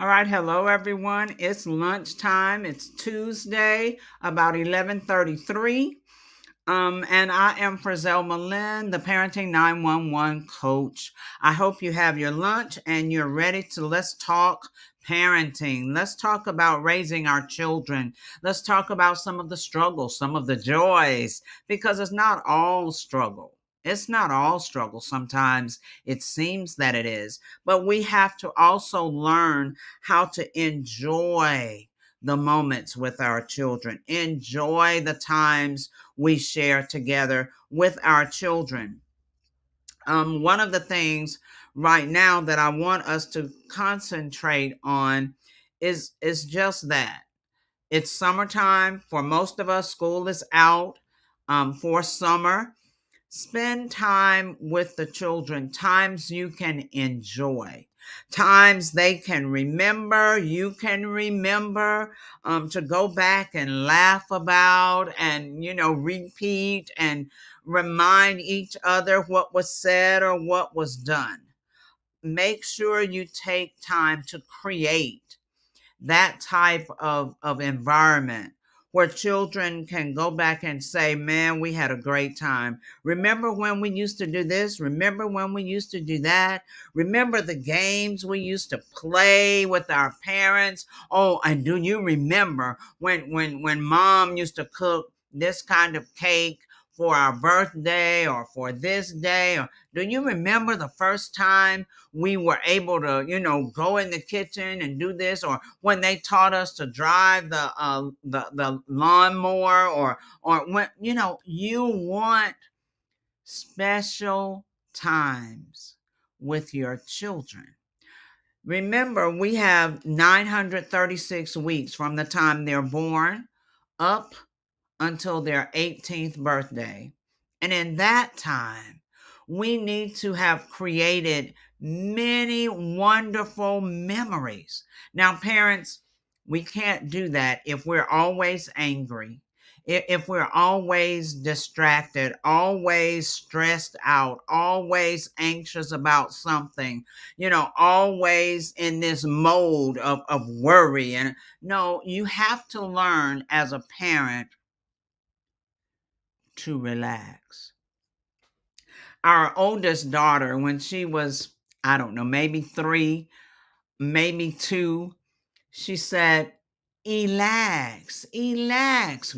All right, hello everyone. It's lunchtime. It's Tuesday, about 11:33. And I am Frazelma Lynn, the Parenting 911 coach. I hope you have your lunch and you're ready to let's talk parenting. Let's talk about raising our children. Let's talk about some of the struggles, some of the joys, because it's not all struggle. It's not all struggle. Sometimes it seems that it is, but we have to also learn how to enjoy the moments with our children, enjoy the times we share together with our children. One of the things right now that I want us to concentrate on is just that. It's summertime. For most of us, school is out for summer. Spend time with the children, times you can enjoy, times they can remember, you can remember, to go back and laugh about and, repeat and remind each other what was said or what was done. Make sure you take time to create that type of environment where children can go back and say, man, we had a great time. Remember when we used to do this? Remember when we used to do that? Remember the games we used to play with our parents? Oh, and do you remember when mom used to cook this kind of cake for our birthday or for this day? Or do you remember the first time we were able to, go in the kitchen and do this, or when they taught us to drive the lawnmower, or when you want special times with your children. Remember, we have 936 weeks from the time they're born up until their 18th birthday. And in that time, we need to have created many wonderful memories. Now, parents, we can't do that if we're always angry, if we're always distracted, always stressed out, always anxious about something, always in this mode of worry. And no, you have to learn as a parent to relax. Our oldest daughter, when she was, I don't know, maybe 3, maybe 2, she said, Elax,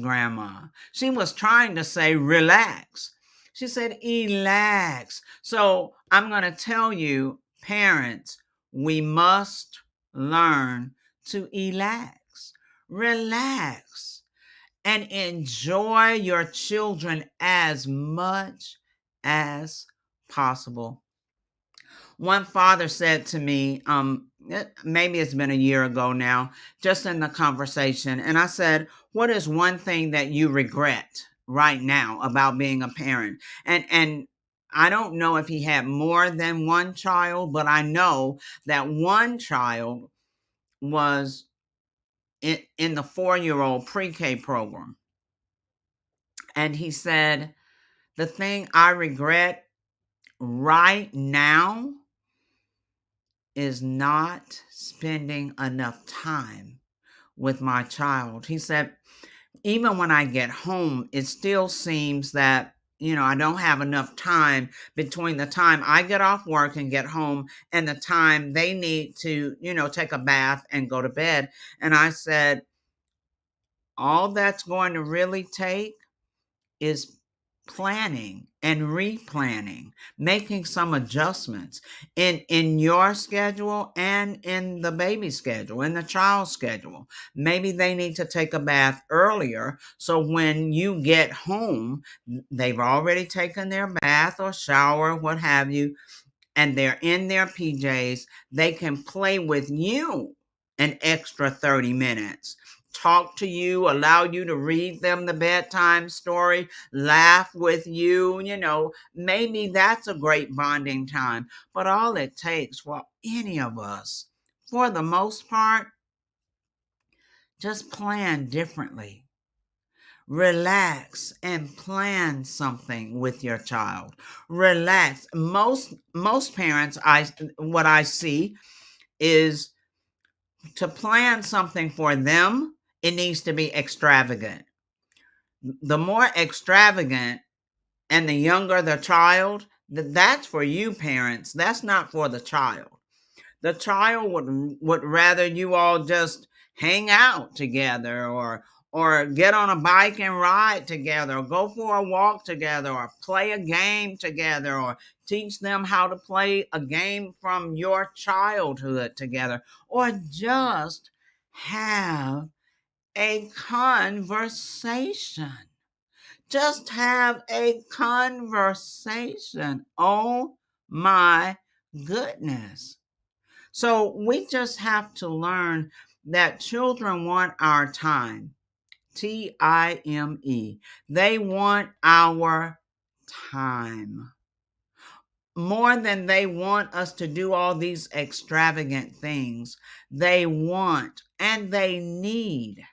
Grandma. She was trying to say relax. She said, Elax. So I'm going to tell you, parents, we must learn to elax, relax, and enjoy your children as much as possible. One father said to me, maybe it's been a year ago now, just in the conversation, and I said, what is one thing that you regret right now about being a parent? And I don't know if he had more than one child, but I know that one child was in the 4-year-old pre-K program. And he said, the thing I regret right now is not spending enough time with my child. He said, even when I get home, it still seems that, I don't have enough time between the time I get off work and get home and the time they need to, take a bath and go to bed. And I said, all that's going to really take is planning and replanning, making some adjustments in your schedule and in the baby schedule, in the child's schedule. Maybe they need to take a bath earlier, so when you get home, they've already taken their bath or shower, what have you, and they're in their PJs. They can play with you an extra 30 minutes, talk to you, allow you to read them the bedtime story, laugh with you. Maybe that's a great bonding time. But all it takes for any of us, for the most part, just plan differently. Relax and plan something with your child. Relax. Most parents, what I see is To plan something for them, it needs to be extravagant. The more extravagant and the younger the child, that's for you parents. That's not for the child. The child would rather you all just hang out together, or get on a bike and ride together, or go for a walk together, or play a game together, or teach them how to play a game from your childhood together, or just have a conversation. Just have a conversation. Oh my goodness. So we just have to learn that children want our time. TIME. They want our time. More than they want us to do all these extravagant things, they want and they need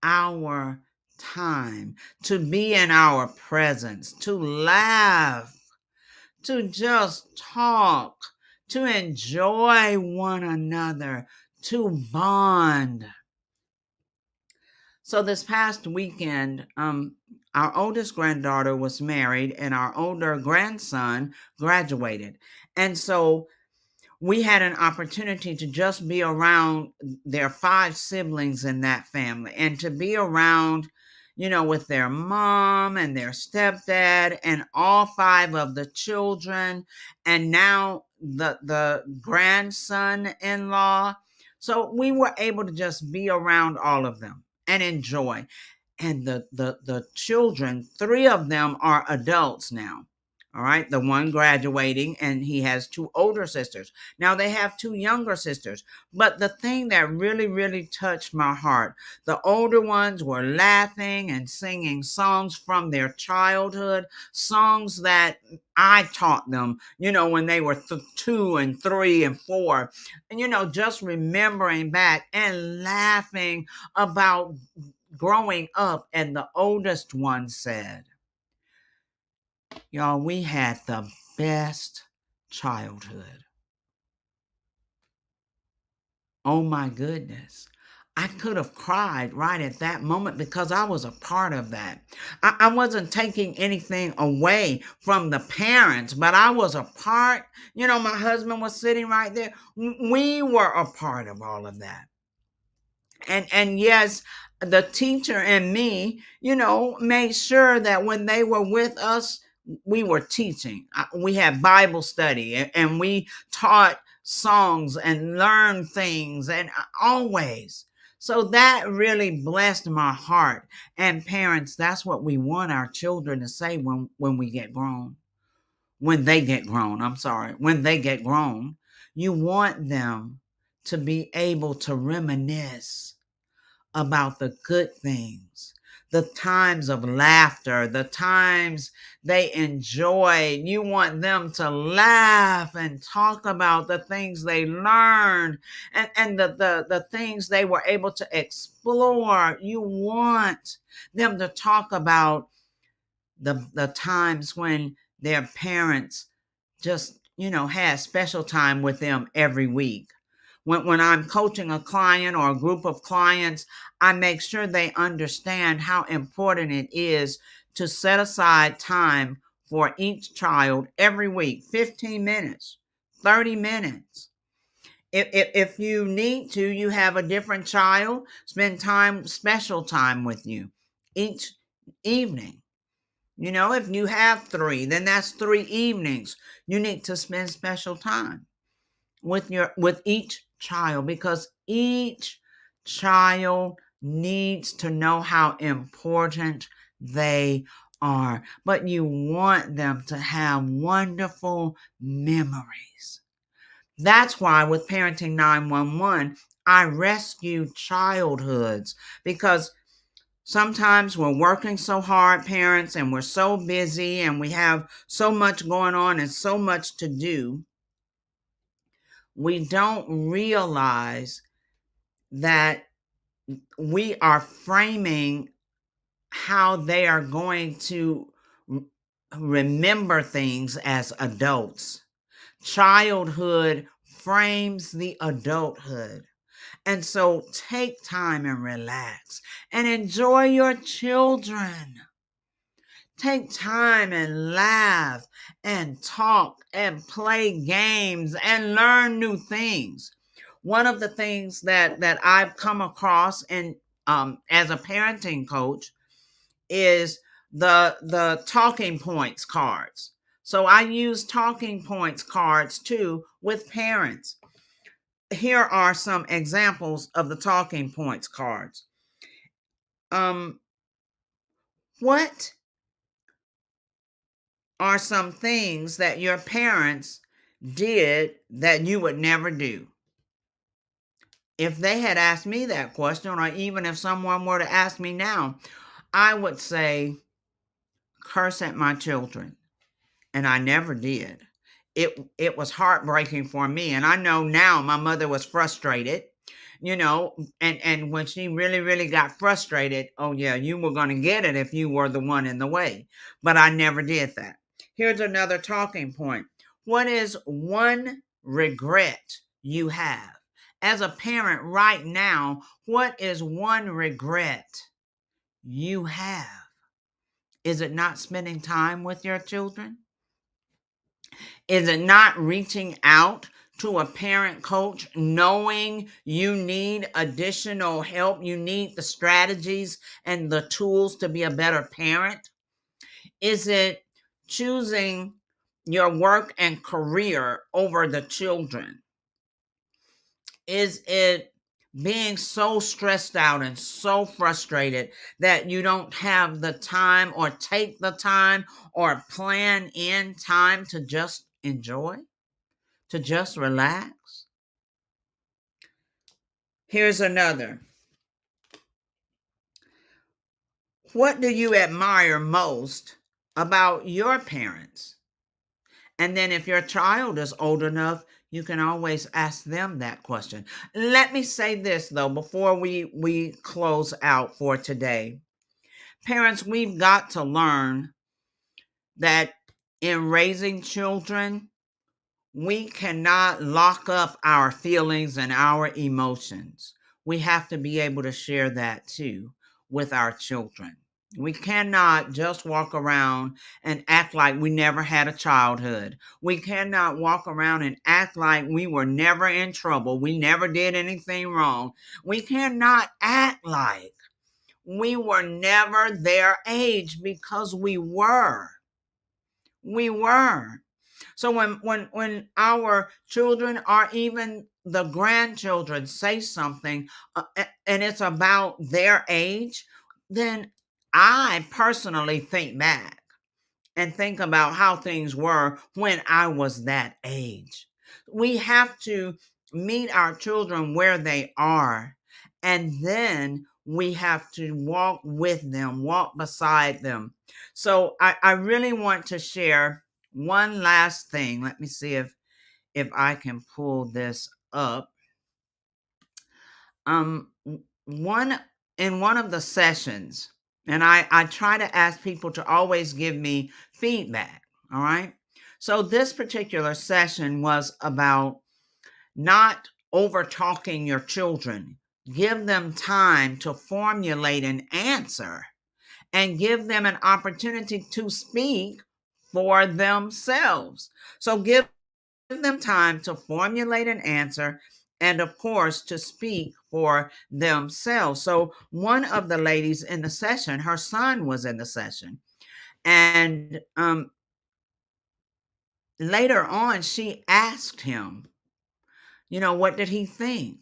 our time, to be in our presence, to laugh, to just talk, to enjoy one another, to bond. So this past weekend, our oldest granddaughter was married and our older grandson graduated. And so we had an opportunity to just be around their 5 siblings in that family, and to be around, with their mom and their stepdad and all 5 of the children, and now the grandson-in-law. So we were able to just be around all of them and enjoy. And the children, 3 of them are adults now. All right, the one graduating, and he has 2 older sisters. Now they have 2 younger sisters. But the thing that really, really touched my heart, the older ones were laughing and singing songs from their childhood, songs that I taught them, when they were 2 and 3 and 4. And, just remembering back and laughing about growing up. And the oldest one said, y'all, we had the best childhood. Oh my goodness. I could have cried right at that moment because I was a part of that. I wasn't taking anything away from the parents, but I was a part. My husband was sitting right there. We were a part of all of that. And yes, the teacher and me, made sure that when they were with us, we were teaching. We had Bible study, and we taught songs and learned things, and always. So that really blessed my heart. And parents, that's what we want our children to say when we get grown. When they get grown, when they get grown, you want them to be able to reminisce about the good things, the times of laughter, the times they enjoyed. You want them to laugh and talk about the things they learned, and the things they were able to explore. You want them to talk about the times when their parents just, had special time with them every week. When I'm coaching a client or a group of clients, I make sure they understand how important it is to set aside time for each child every week, 15 minutes, 30 minutes. If you need to, you have a different child, spend special time with you each evening. If you have 3, then that's 3 evenings. You need to spend special time with each child, because each child needs to know how important they are. But you want them to have wonderful memories. That's why with Parenting 911, I rescue childhoods, because sometimes we're working so hard, parents, and we're so busy, and we have so much going on and so much to do. We don't realize that we are framing how they are going to remember things as adults. Childhood frames the adulthood. And so take time and relax and enjoy your children. Take time and laugh and talk and play games and learn new things. One of the things that I've come across in as a parenting coach is the talking points cards. So I use talking points cards too with parents. Here are some examples of the talking points cards. Um, what are some things that your parents did that you would never do? If they had asked me that question, or even if someone were to ask me now, I would say, curse at my children. And I never did. It was heartbreaking for me. And I know now my mother was frustrated, and when she really, really got frustrated, oh yeah, you were going to get it if you were the one in the way. But I never did that. Here's another talking point. What is one regret you have? As a parent right now, what is one regret you have? Is it not spending time with your children? Is it not reaching out to a parent coach, knowing you need additional help? You need the strategies and the tools to be a better parent? Is it choosing your work and career over the children? Is it being so stressed out and so frustrated that you don't have the time or take the time or plan in time to just enjoy, to just relax? Here's another. What do you admire most about your parents? And then if your child is old enough, you can always ask them that question. Let me say this though, before we close out for today. Parents, we've got to learn that in raising children, we cannot lock up our feelings and our emotions. We have to be able to share that too with our children. We cannot just walk around and act like we never had a childhood. We cannot walk around and act like we were never in trouble. We never did anything wrong. We cannot act like we were never their age, because we were. We were. So when our children or even the grandchildren say something and it's about their age, then I personally think back and think about how things were when I was that age. We have to meet our children where they are, and then we have to walk with them, walk beside them. So I really want to share one last thing. Let me see if I can pull this up. Um, one in one of the sessions, and I try to ask people to always give me feedback. All right. So this particular session was about not over talking your children. Give them time to formulate an answer and give them an opportunity to speak for themselves. So give them time to formulate an answer and, of course, to speak for themselves. So one of the ladies in the session, her son was in the session. And later on, she asked him, what did he think?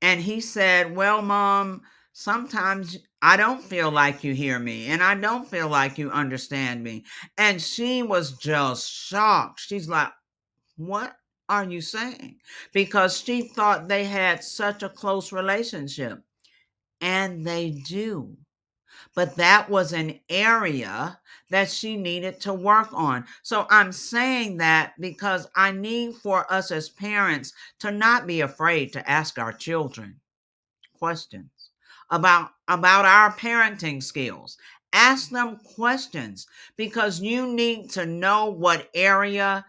And he said, well, Mom, sometimes I don't feel like you hear me and I don't feel like you understand me. And she was just shocked. She's like, what are you saying? Because she thought they had such a close relationship. And they do. But that was an area that she needed to work on. So I'm saying that because I need for us as parents to not be afraid to ask our children questions about our parenting skills. Ask them questions because you need to know what area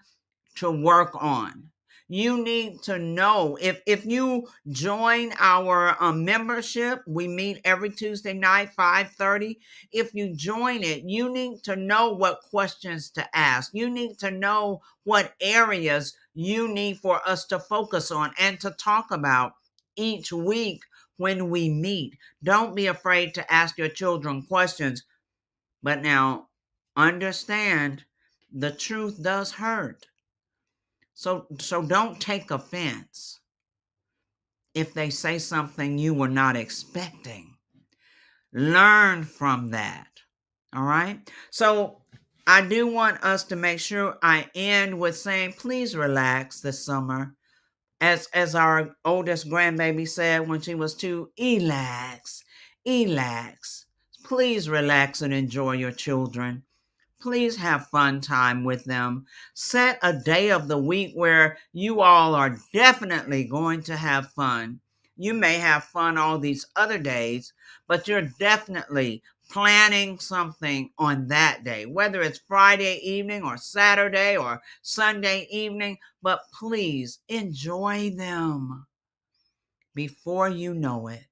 to work on. You need to know. If you join our membership, we meet every Tuesday night, 5:30. If you join it, you need to know what questions to ask. You need to know what areas you need for us to focus on and to talk about each week when we meet. Don't be afraid to ask your children questions. But now, understand, the truth does hurt. So don't take offense if they say something you were not expecting. Learn from that. All right? So I do want us to make sure I end with saying, please relax this summer. As our oldest grandbaby said when she was 2, relax, relax. Please relax and enjoy your children. Please have fun time with them. Set a day of the week where you all are definitely going to have fun. You may have fun all these other days, but you're definitely planning something on that day, whether it's Friday evening or Saturday or Sunday evening, but please enjoy them. Before you know it,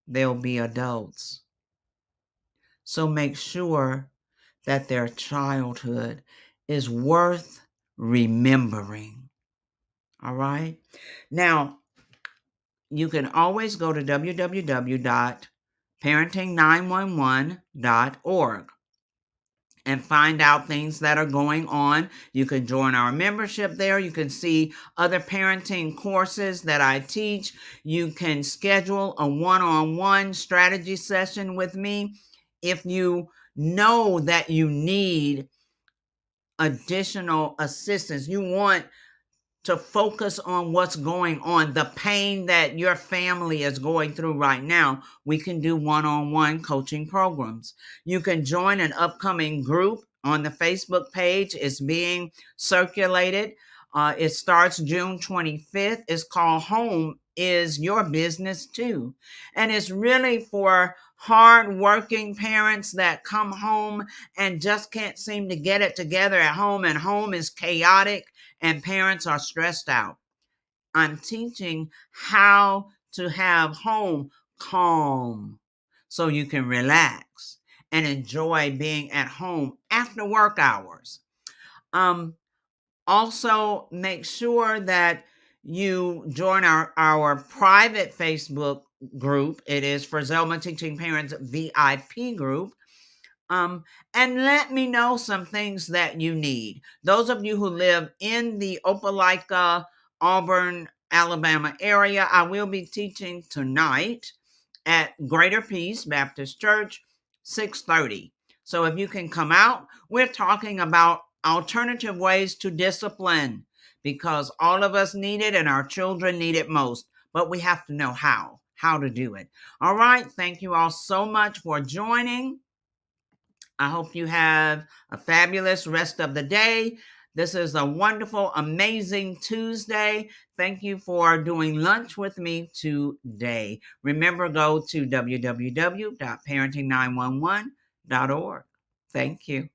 they'll be adults. So make sure that their childhood is worth remembering. All right? Now, you can always go to www.parenting911.org and find out things that are going on. You can join our membership there. You can see other parenting courses that I teach. You can schedule a one-on-one strategy session with me. If you know that you need additional assistance, you want to focus on what's going on, the pain that your family is going through right now, we can do one-on-one coaching programs. You can join an upcoming group on the Facebook page. It's being circulated. It starts June 25th. It's called Home is Your Business Too. And it's really for hard-working parents that come home and just can't seem to get it together at home, and home is chaotic and parents are stressed out. I'm teaching how to have home calm so you can relax and enjoy being at home after work hours. Also, make sure that you join our private Facebook group. It is Frazelma Teaching Parents VIP group. And let me know some things that you need. Those of you who live in the Opelika, Auburn, Alabama area, I will be teaching tonight at Greater Peace Baptist Church, 6:30. So if you can come out, we're talking about alternative ways to discipline, because all of us need it and our children need it most, but we have to know how to do it. All right. Thank you all so much for joining. I hope you have a fabulous rest of the day. This is a wonderful, amazing Tuesday. Thank you for doing lunch with me today. Remember, go to www.parenting911.org. Thank you.